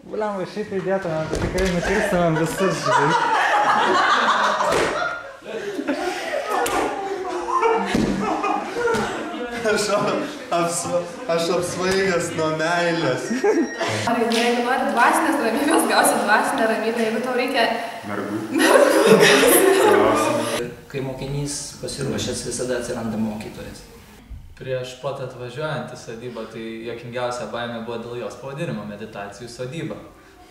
Bliamba, šiaip įdėtumėm, tai tikrai nukirstumėm visus, žinai. Aš apsvaigęs nuo meilės. Jeigu nori dvasinės ramybės, gausi dvasinę ramybę, jeigu tau reikia... Mergų. Kai mokinys pasiruošęs, visada atsiranda mokytojas. Prieš pat atvažiuojant į sodybą, tai juokingiausia baimė buvo dėl jos pavadinimo - meditacijų sodyba.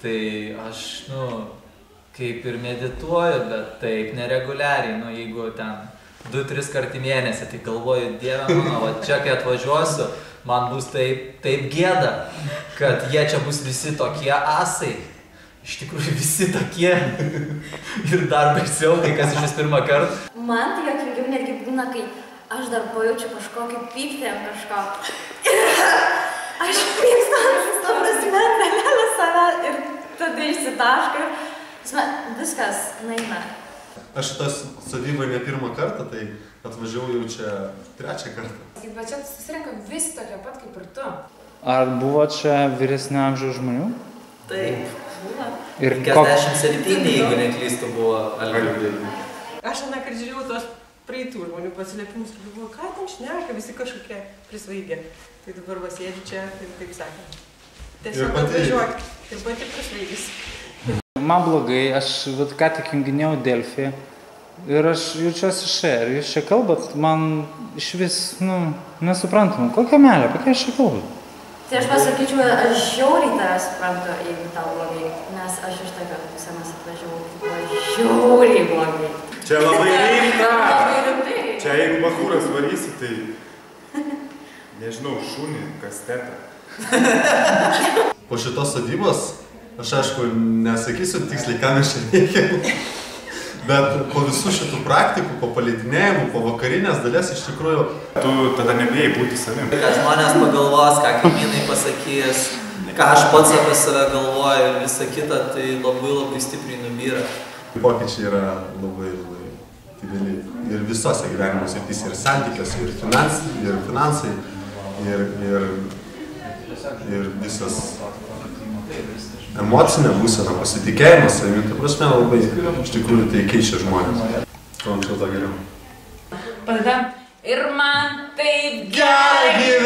Tai aš, kaip ir medituoju, bet taip nereguliariai, jeigu ten 2-3 kart į mėnesį, tai galvoju, Dieve mano, va čia kai atvažiuosiu, man bus taip gėda, kad jie čia bus visi tokie asai. Iš tikrųjų visi tokie ir dar baisiau, kai kas iš vis pirmą kartą. Man tai juokingiau netgi būna, kai aš dar pajaučiu kažkokį pyktį ant kažko. Aš pykstu ant visą prasme, nelėlę save ir tada išsitaškai. Viskas naina. Aš šitas sodybai ne pirmą kartą, tai atvažiavau jau čia 3 kartą. Bet čia susirenka visi tokie pat kaip ir tu. Ar buvo čia vyresnio amžiaus žmonių? Taip. Ir 57, jeigu neklystu, buvo Algirdai. Aš anąkart žiūrėjau tuos praeitų žmonių pasiliepimus ir galvoju, ką ten šneka, visi kažkokie prisvaigę. Tai dabar va sėdžiu čia ir taip sakė. Tiesiog atvažiuok ir pati prisvaigys. Man blogai, aš ką tik junginėjau Delfį ir aš jaučiuosi ir jūs čia kalbat, man iš vis, nesuprantam, kokią meilę, apie ką aš čia kalbu? Tai aš pasakyčiau, aš žiauriai tave suprantu, jeigu tau blogai, nes aš iš tokio pusėmas atvažiavau, žiauriai blogai. Čia labai rimta. Čia jeigu bachūras varysi, tai nežinau, šunį, kastetą. Po šitos sodybos, aš aišku nesakysiu tiksliai, ką mes čia veikiam, bet po visų šitų praktikų, po paleidinėjimų, po vakarinės dalies iš tikrųjų... Tu tada nebijai būti savim. Ką žmonės pagalvos, ką kaimynai pasakys, ką aš pats apie save galvoju ir visa kita, tai labai stipriai nubyra. Pokyčiai yra labai dideli ir visose gyvenimo srityse, ir santykiuose, ir finansai, ir visas emocinė būsena, pasitikėjimas savimi, tai prasme labai iš tikrųjų tai keičia žmonės. Kuo anksčiau to geriau. Padedam. Ir man taip gerai